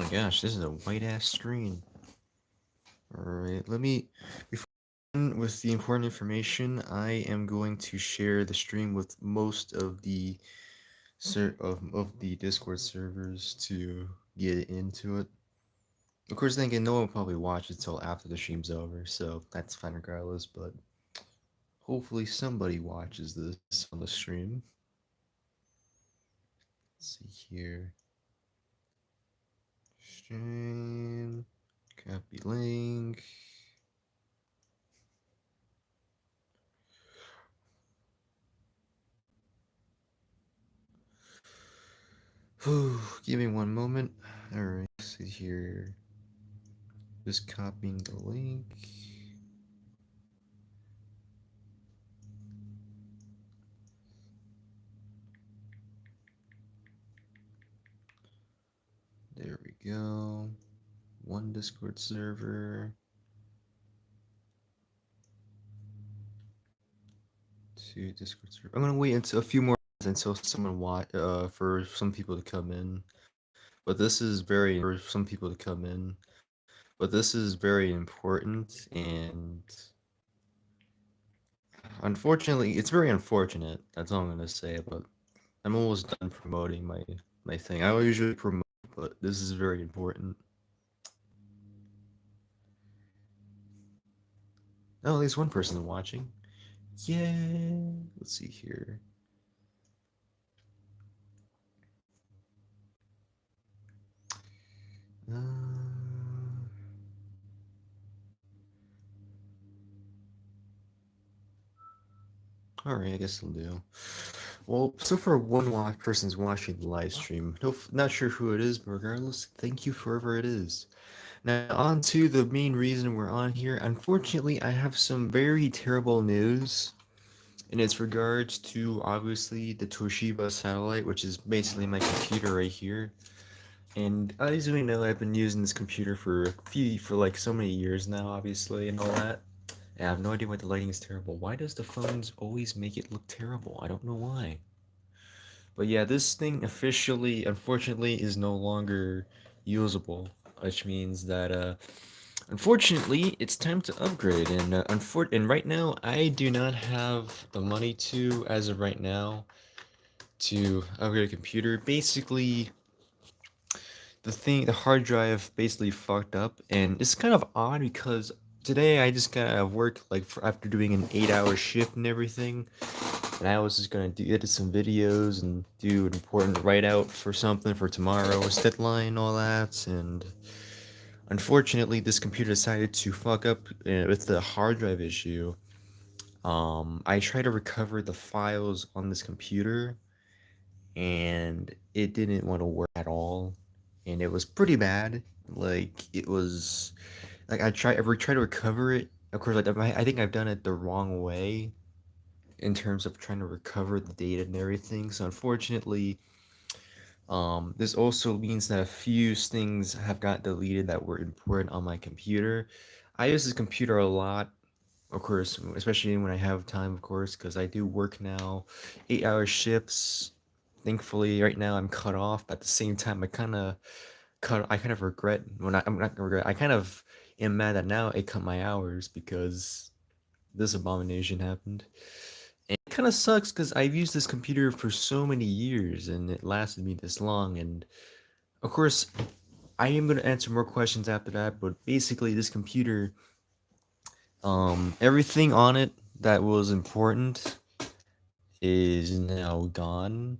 gosh, this is a white ass screen. Alright, before with the important information, I am going to share the stream with most of the Discord servers to get into it. Of course, then again, no one will probably watch it until after the stream's over, so that's fine regardless, but hopefully somebody watches this on the stream. Let's see here. Stream. Copy link. Give me one moment. Alright, see here. Just copying the link. There we go. One Discord server. Two Discord server. I'm gonna wait until a few more until someone for some people to come in. But this is very for some people to come in. But this is very important, and unfortunately, it's very unfortunate. That's all I'm gonna say. But I'm almost done promoting my thing. I usually promote, but this is very important. Oh, at least one person watching. Yeah. Let's see here. Uh, Alright, I guess I'll do. Well, so far one person's watching the live stream. Not sure who it is, but regardless, thank you for whoever it is. Now, on to the main reason we're on here. Unfortunately, I have some very terrible news. And it's regards to, obviously, the Toshiba satellite, which is basically my computer right here. And as we know, I've been using this computer for like so many years now, obviously, and all that. I have no idea why the lighting is terrible. Why does the phones always make it look terrible? I don't know why. But yeah, this thing officially, unfortunately, is no longer usable, which means that, unfortunately, it's time to upgrade. And and right now, I do not have the money to, as of right now, to upgrade a computer. Basically, the hard drive basically fucked up, and it's kind of odd because today I just got out of work after doing an 8-hour shift and everything, and I was just gonna edit some videos and do an important write out for something for tomorrow's deadline, all that, and unfortunately this computer decided to fuck up with the hard drive issue. I tried to recover the files on this computer, and it didn't want to work at all, and it was pretty bad. Like it was like I tried to recover it. Of course, I think I've done it the wrong way in terms of trying to recover the data and everything. So unfortunately, this also means that a few things have got deleted that were important on my computer. I use this computer a lot, of course, especially when I have time, of course, because I do work now, 8-hour shifts. Thankfully, right now I'm cut off. But at the same time, I kind of regret I'm not gonna regret. I kind of am mad that now it cut my hours because this abomination happened. And it kind of sucks because I've used this computer for so many years and it lasted me this long. And of course, I am going to answer more questions after that. But basically, this computer, everything on it that was important is now gone.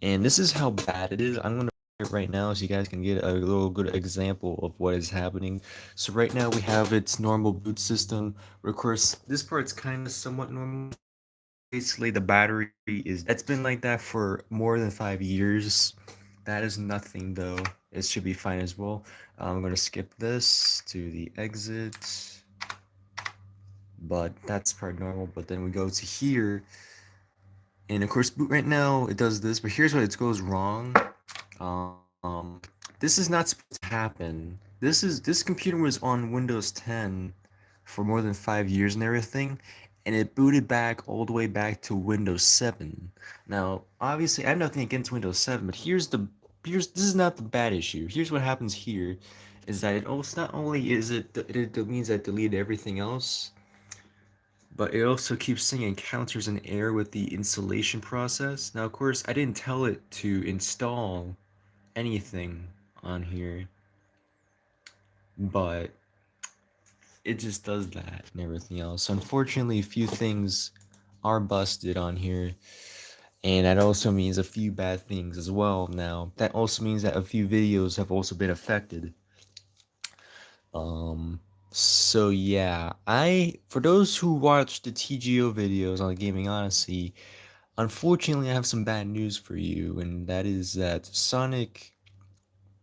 And this is how bad it is. I'm going to it right now so you guys can get a little good example of what is happening. So right now we have its normal boot system. Of course, this part's kind of somewhat normal. Basically, the battery is that's been like that for more than 5 years. That is nothing though. It should be fine as well. I'm gonna skip this to the exit, but that's part normal. But then we go to here, and of course, boot right now it does this. But here's what it goes wrong. Um, this is not supposed to happen. This computer was on Windows 10 for more than 5 years and everything, and it booted back all the way back to Windows 7. Now, obviously, I have nothing against Windows 7, but here's the here's this is not the bad issue. Here's what happens here, is that it also not only is it means that it deleted everything else, but it also keeps saying encounters an error with the installation process. Now, of course, I didn't tell it to install anything on here, but it just does that and everything else. So unfortunately, a few things are busted on here, and that also means a few bad things as well. Now, that also means that a few videos have also been affected. Um, so yeah, for those who watch the TGO videos on the Gaming Odyssey, unfortunately, I have some bad news for you, and that is that Sonic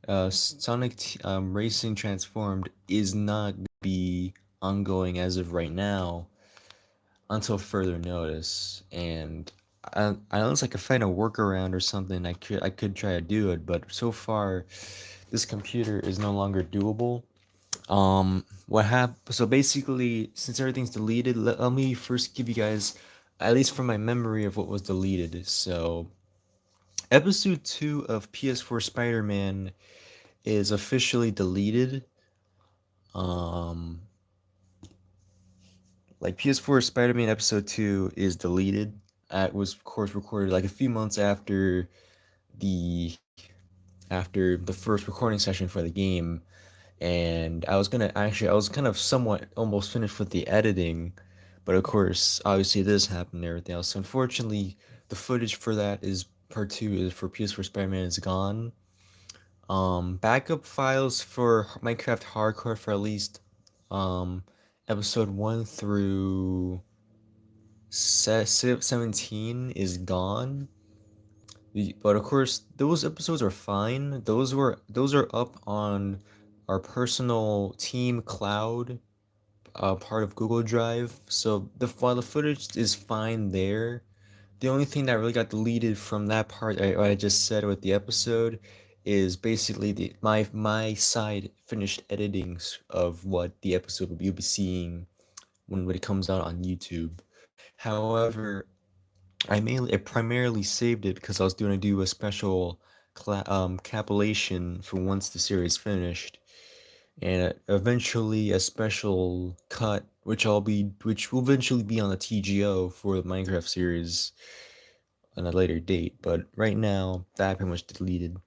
Racing Transformed is not gonna be ongoing as of right now until further notice. And unless I could find a workaround or something, I could try to do it. But so far, this computer is no longer doable. What happened? So basically, since everything's deleted, let me first give you guys, at least from my memory of what was deleted. So episode 2 of PS4 Spider-Man is officially deleted. Um, like PS4 Spider-Man episode 2 is deleted. It was of course recorded like a few months the after the first recording session for the game, and I was kind of somewhat almost finished with the editing, but of course obviously this happened and everything else. So unfortunately, the footage for that is part 2 is for PS4 Spider-Man is gone. Backup files for Minecraft Hardcore for at least um episode 1 through 17 is gone. But of course, those episodes are fine. Those are up on our personal team cloud, part of Google Drive. So while the footage is fine there, the only thing that really got deleted from that part I just said with the episode is basically my side finished editings of what the episode will be seeing when it comes out on YouTube. However, I primarily saved it because I was going to do a special compilation for once the series finished, and eventually a special cut which will eventually be on the TGO for the Minecraft series on a later date. But right now, that pretty much deleted,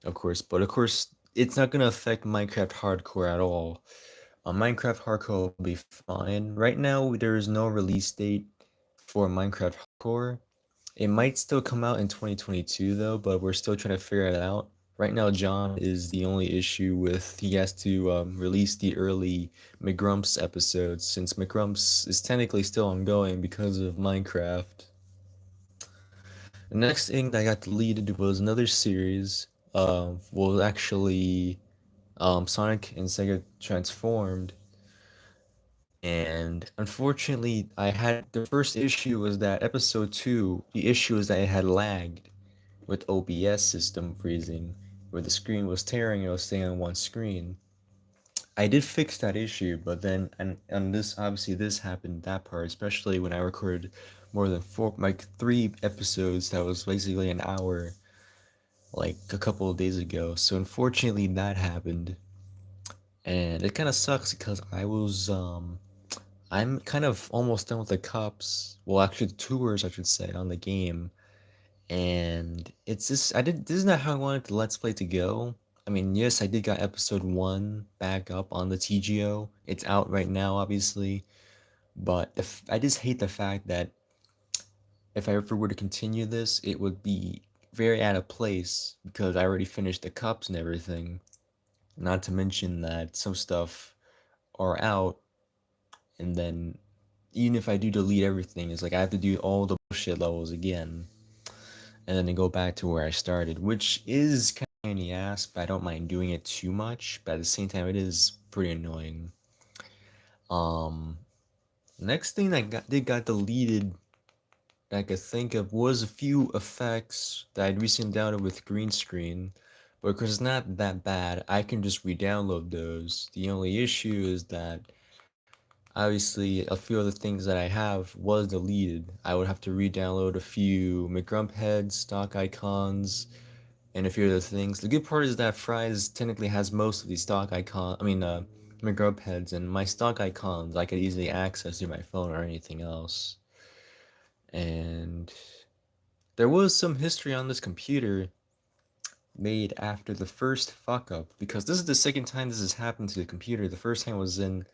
of course. But of course, it's not going to affect Minecraft Hardcore at all. Minecraft Hardcore will be fine. Right now, there is no release date for Minecraft Hardcore. It might still come out in 2022 though, but we're still trying to figure it out. Right now, John is the only issue with he has to release the early McGrumps episodes since McGrumps is technically still ongoing because of Minecraft. The next thing that got deleted was another series. Was actually Sonic and Sega Transformed, and unfortunately, I had the first issue was that episode 2. The issue is that it had lagged with OBS system freezing, where the screen was tearing and it was staying on one screen. I did fix that issue, but then and this obviously this happened that part, especially when I recorded more than like 3 episodes that was basically an hour, like a couple of days ago. So unfortunately that happened, and it kind of sucks because I'm kind of almost done with the cups. Well, actually the tours I should say on the game, and it's just this is not how I wanted the Let's Play to go. I mean, yes, I did got episode 1 back up on the TGO. It's out right now, obviously, but I just hate the fact that if I ever were to continue this, it would be very out of place because I already finished the cups and everything. Not to mention that some stuff are out, and then even if I do delete everything, it's like I have to do all the bullshit levels again, and then to go back to where I started, which is kind of in the ass, but I don't mind doing it too much. But at the same time, it is pretty annoying. Um, Next thing that got deleted that I could think of was a few effects that I'd recently downloaded with green screen, but because it's not that bad, I can just re-download those. The only issue is that obviously a few of the things that I have was deleted. I would have to re-download a few McGrump heads, stock icons, and a few other things. The good part is that Fry's technically has most of the stock icon. My grub heads and my stock icons I could easily access through my phone or anything else. And there was some history on this computer made after the first fuck up, because this is the second time this has happened to the computer. The first time was in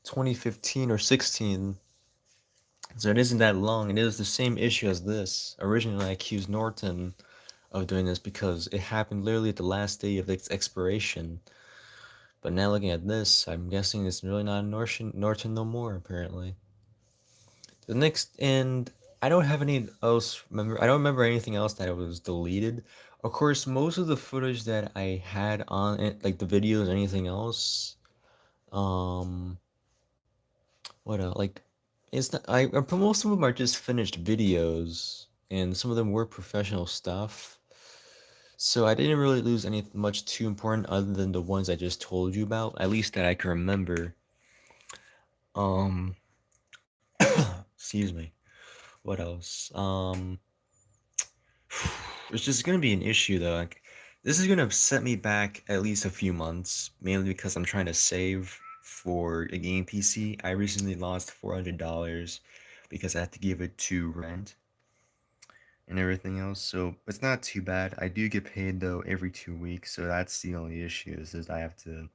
2015 or 16, so it isn't that long. It is the same issue as this. Originally, I accused Norton of doing this because it happened literally at the last day of its expiration. But now looking at this, I'm guessing it's really not Norton no more, apparently. The next, and I don't have any else, I don't remember anything else that was deleted. Of course, most of the footage that I had on it, like the videos, anything else, um, what else, like, it's not, most of them are just finished videos, and some of them were professional stuff. So I didn't really lose any much too important other than the ones I just told you about, at least that I can remember. Um, excuse me. What else? It's just gonna be an issue though. Like, this is gonna set me back at least a few months, mainly because I'm trying to save for a game PC. I recently lost $400 because I had to give it to rent and everything else. So it's not too bad. I do get paid though every 2 weeks, so that's the only issue is I have to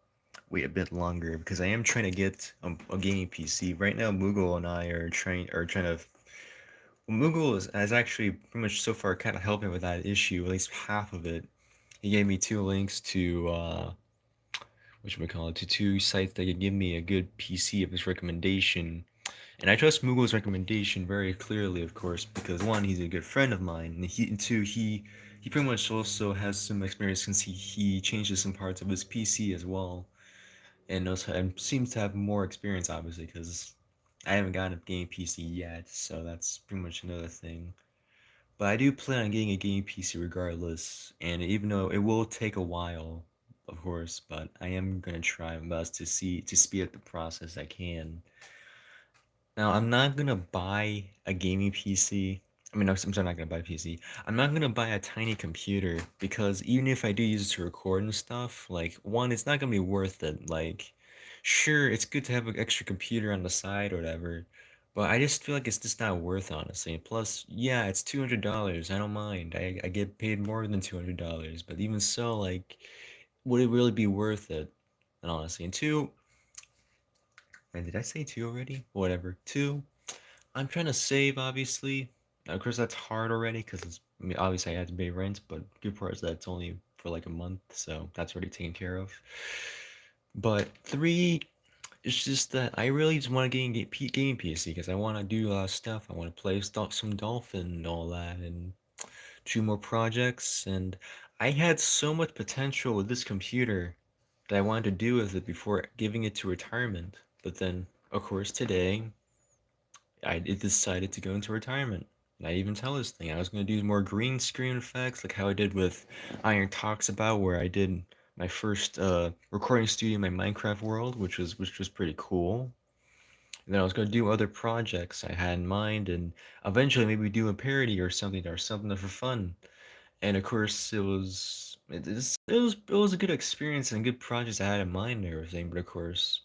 wait a bit longer because I am trying to get a gaming PC. Right now, Mughal and I are trying to. Mughal has actually pretty much so far kind of helped me with that issue, at least half of it. He gave me two links to to two sites that could give me a good PC of his recommendation. And I trust Mughals recommendation very clearly, of course, because one, he's a good friend of mine, and two, he pretty much also has some experience since he changes some parts of his PC as well, and also and seems to have more experience, obviously, because I haven't gotten a game PC yet, so that's pretty much another thing. But I do plan on getting a game PC regardless, and even though it will take a while, of course, but I am gonna try my best to speed up the process I can. Now, I'm not gonna buy a gaming PC. I mean, no, I'm sorry, not gonna buy a PC. I'm not gonna buy a tiny computer because even if I do use it to record and stuff, like, one, it's not gonna be worth it. Like, sure, it's good to have an extra computer on the side or whatever, but I just feel like it's just not worth it, honestly. And plus, yeah, it's $200. I don't mind. I get paid more than $200, but even so, like, would it really be worth it? And honestly, and two, and did I say two already? Whatever. Two, I'm trying to save, obviously. Now, of course, that's hard already because I mean, obviously I had to pay rent, but good part is that it's only for like a month, so that's already taken care of. But three, it's just that I really just want to get a game PC because I want to do a lot of stuff. I want to play some Dolphin and all that, and two more projects. And I had so much potential with this computer that I wanted to do with it before giving it to retirement. But then, of course, today I decided to go into retirement. And I even tell this thing I was going to do more green screen effects, like how I did with Iron Talks About, where I did my first recording studio in my Minecraft world, which was pretty cool. And then I was going to do other projects I had in mind, and eventually maybe do a parody or something for fun. And of course, it was a good experience and good projects I had in mind and everything. But of course,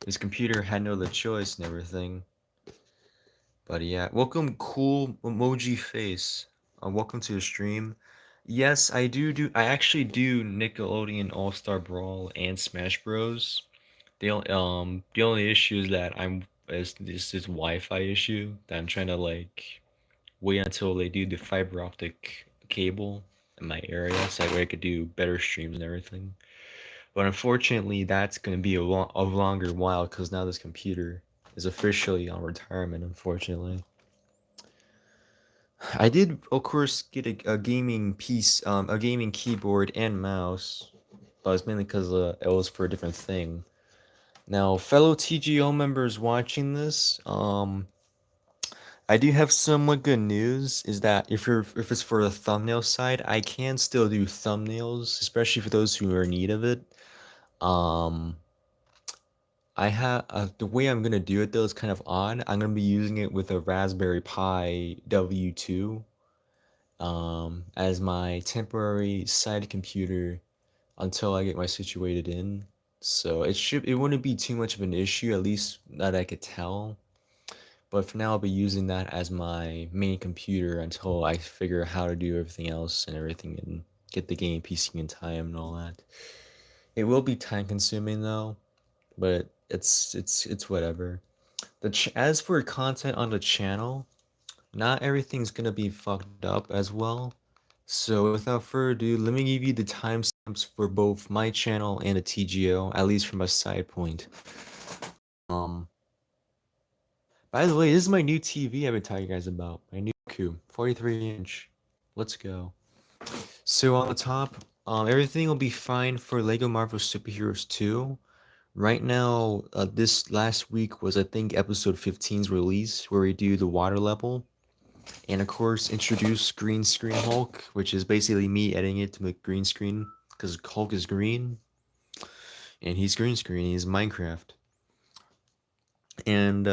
this computer had no other choice and everything. But yeah, welcome, cool emoji face. Welcome to the stream. Yes, I actually do Nickelodeon All Star Brawl and Smash Bros. The only issue is that this Wi-Fi issue that I'm trying to like wait until they do the fiber optic cable in my area so that way I could do better streams and everything. But unfortunately, that's gonna be a longer while because now this computer is officially on retirement. Unfortunately. I did, of course, get a gaming piece, a gaming keyboard and mouse, but it's mainly because it was for a different thing. Now, fellow TGO members watching this, I do have somewhat good news. Is that if it's for the thumbnail side, I can still do thumbnails, especially for those who are in need of it. Um, I have the way I'm gonna do it though is kind of odd. I'm gonna be using it with a Raspberry Pi W2. as my temporary side computer until I get my situated in. So it wouldn't be too much of an issue, at least that I could tell. But for now, I'll be using that as my main computer until I figure out how to do everything else and everything and get the game PC in time and all that. It will be time consuming though, but it's whatever. As for content on the channel, not everything's gonna be fucked up as well. So without further ado, let me give you the timestamps for both my channel and the TGO, at least from a side point. Um, by the way, this is my new TV I've been telling you guys about. My new Roku, 43-inch. Let's go. So on the top, everything will be fine for Lego Marvel Superheroes 2. Right now, this last week was I think episode 15's release, where we do the water level. And of course, introduce Green Screen Hulk, which is basically me editing it to make green screen, because Hulk is green, and he's green screen, he's Minecraft. And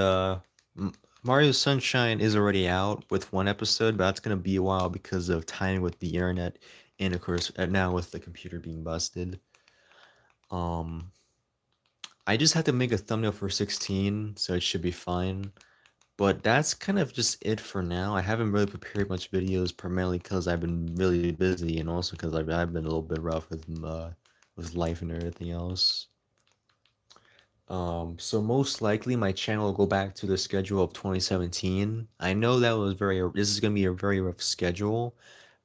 Mario Sunshine is already out with one episode, but that's gonna be a while because of timing with the internet, and of course now with the computer being busted. Um, I just had to make a thumbnail for 16, so it should be fine. But that's kind of just it for now. I haven't really prepared much videos, primarily because I've been really busy, and also because I've been a little bit rough with life and everything else. So most likely my channel will go back to the schedule of 2017. I know that was this is gonna be a very rough schedule,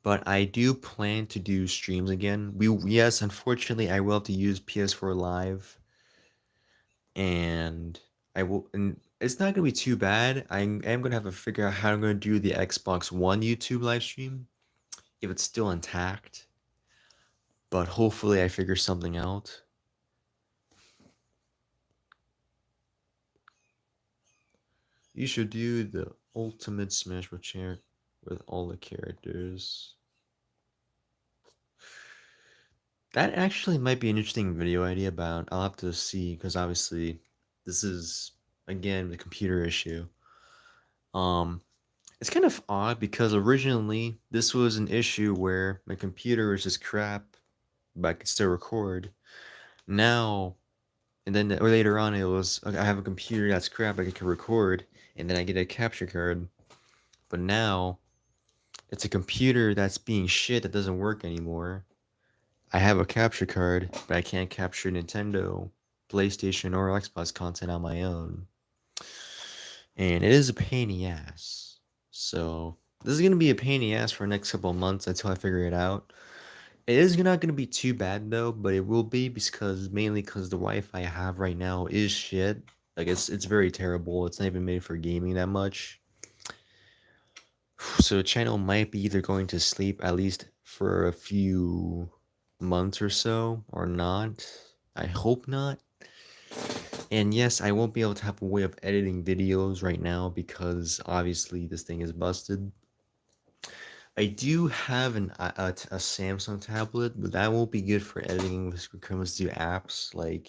but I do plan to do streams again. Yes, unfortunately I will have to use PS4 Live, and and it's not gonna be too bad. I am gonna have to figure out how I'm gonna do the Xbox One YouTube live stream if it's still intact, but hopefully I figure something out. You should do the ultimate Smash Bros. Chair with all the characters. That actually might be an interesting video idea about. I'll have to see because obviously this is again the computer issue. Um, it's kind of odd because originally this was an issue where my computer was just crap, but I could still record. Now and then or later on it was okay, I have a computer that's crap, I can record, and then I get a capture card. But now it's a computer that's being shit that doesn't work anymore. I have a capture card, but I can't capture Nintendo, PlayStation, or Xbox content on my own. And it is a pain in the ass. So this is gonna be a pain in the ass for the next couple of months until I figure it out. It is not gonna be too bad though, but it will be because mainly because the Wi-Fi I have right now is shit. Like it's very terrible. It's not even made for gaming that much. So the channel might be either going to sleep at least for a few months or so, or not. I hope not. And yes, I won't be able to have a way of editing videos right now because obviously this thing is busted. I do have a Samsung tablet, but that won't be good for editing when it comes to apps. Like,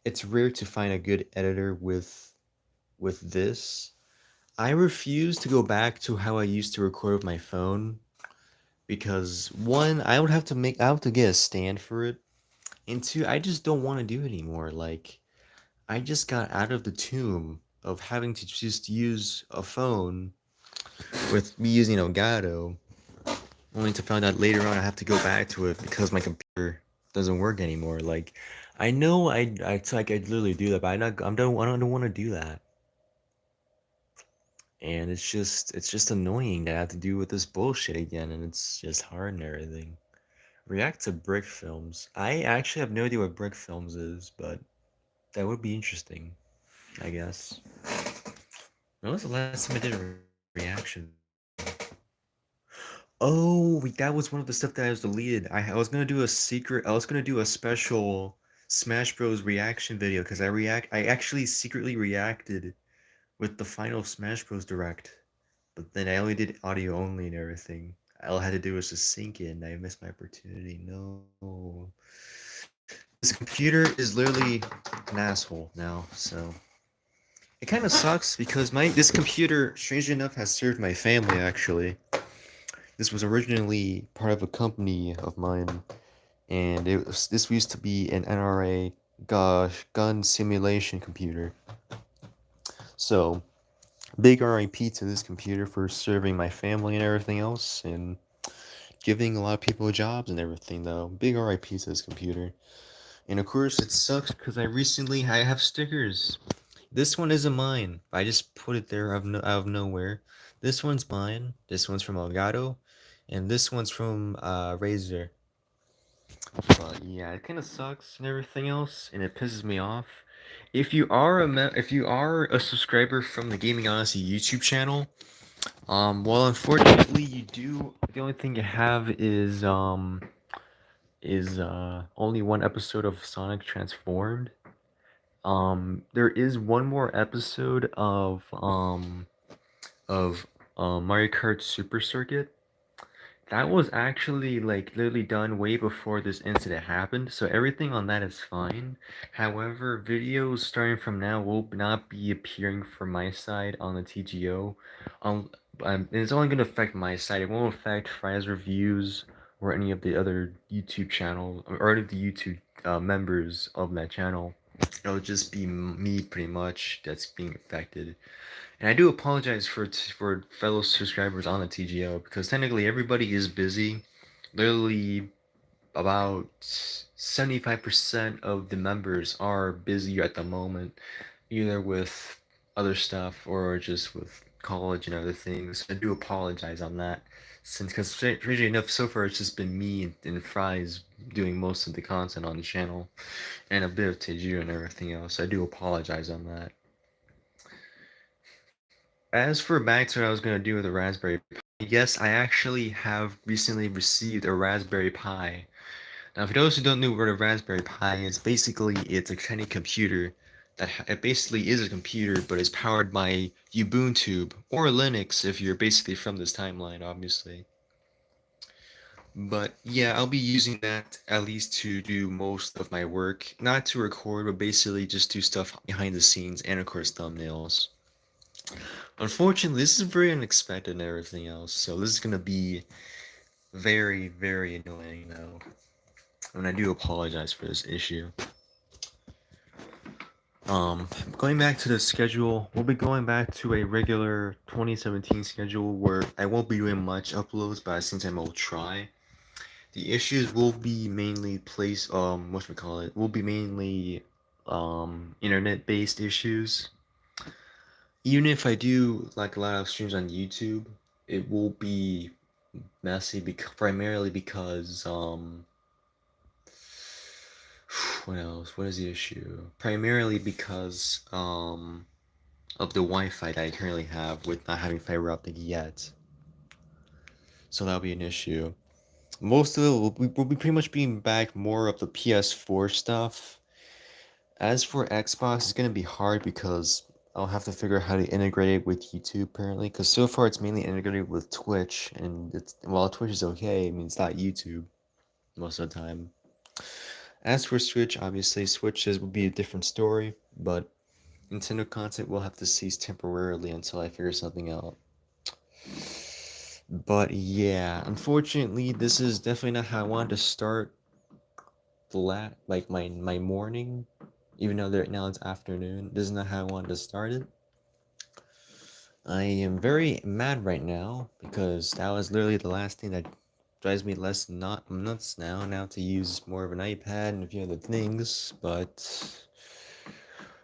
it's rare to find a good editor with this. I refuse to go back to how I used to record with my phone because one, I have to get a stand for it, and two, I just don't want to do it anymore. Like, I just got out of the tomb of having to just use a phone with me using Elgato, only to find out later on I have to go back to it because my computer doesn't work anymore. Like, I know it's like I'd literally do that, but I don't want to do that. And it's just annoying that I have to deal with this bullshit again, and it's just hard and everything. React to brick films. I actually have no idea what brick films is, but that would be interesting, I guess. When was the last time I did a reaction? Oh, that was one of the stuff that I was deleted. I was gonna do a secret. I was gonna do a special Smash Bros. Reaction video because I actually secretly reacted with the final Smash Bros. Direct, but then I only did audio only and everything. All I had to do was just sync it, and I missed my opportunity. No, this computer is literally an asshole now. So it kind of sucks because my this computer, strangely enough, has served my family actually. This was originally part of a company of mine, and this used to be an NRA gun simulation computer. So big RIP to this computer for serving my family and everything else, and giving a lot of people jobs and everything. Though big RIP to this computer. And of course, it sucks because I have stickers. This one isn't mine. I just put it there out of nowhere. This one's mine. This one's from Elgato, and this one's from Razer. But yeah, it kind of sucks and everything else, and it pisses me off. If you are a subscriber from the Gaming Odyssey YouTube channel, well, unfortunately, you do. The only thing you have is only one episode of Sonic Transformed. There is one more episode of Mario Kart Super Circuit. That was actually like literally done way before this incident happened, so everything on that is fine. However, videos starting from now will not be appearing from my side on the TGO. Um, it's only gonna affect my side. It won't affect Fry's reviews or any of the other YouTube channels or any of the YouTube members of that channel. It'll just be me pretty much that's being affected. And I do apologize for fellow subscribers on the TGO because technically everybody is busy. Literally about 75% of the members are busy at the moment, either with other stuff or just with college and other things. I do apologize on that. Since, because strangely enough, so far it's just been me and Fries doing most of the content on the channel, and a bit of Teju and everything else. I do apologize on that. As for back to what I was going to do with the Raspberry Pi, yes, I actually have recently received a Raspberry Pi. Now, for those who don't know what a Raspberry Pi is, basically it's a tiny computer that it basically is a computer, but is powered by Ubuntu or Linux if you're basically from this timeline, obviously. But yeah, I'll be using that at least to do most of my work, not to record, but basically just do stuff behind the scenes and of course thumbnails. Unfortunately, this is very unexpected and everything else, so this is gonna be very, very annoying though. And I do apologize for this issue. Going back to the schedule, we'll be going back to a regular 2017 schedule where I won't be doing much uploads, but at the same time I'll try. The issues will be mainly will be mainly internet based issues. Even if I do like a lot of streams on YouTube, it will be messy primarily because what else? What is the issue? Primarily because of the Wi-Fi that I currently have with not having fiber optic yet. So that'll be an issue. Most of it will be pretty much being back more of the PS4 stuff. As for Xbox, it's gonna be hard because I'll have to figure out how to integrate it with YouTube apparently. Because so far it's mainly integrated with Twitch, and while Twitch is okay, I mean it's not YouTube most of the time. As for Switch, obviously Switches will be a different story, but Nintendo content will have to cease temporarily until I figure something out. But yeah, unfortunately, this is definitely not how I wanted to start my morning, even though right now it's afternoon. This is not how I wanted to start it. I am very mad right now because that was literally the last thing that drives me less not nuts now to use more of an iPad and a few other things, but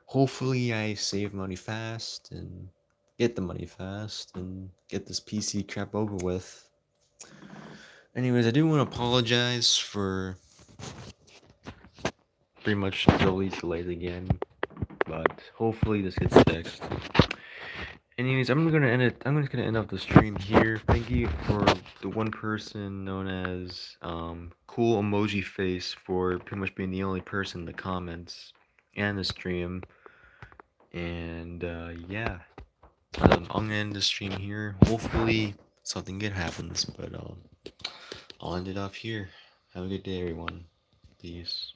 hopefully I save money fast and get the money fast and get this PC crap over with. Anyways, I do want to apologize for pretty much the delays again, but hopefully this gets fixed. Anyways, I'm gonna end it. I'm just gonna end up the stream here. Thank you for the one person known as Cool Emoji Face for pretty much being the only person in the comments and the stream. And yeah, I'm gonna end the stream here. Hopefully something good happens, but I'll end it off here. Have a good day, everyone. Peace.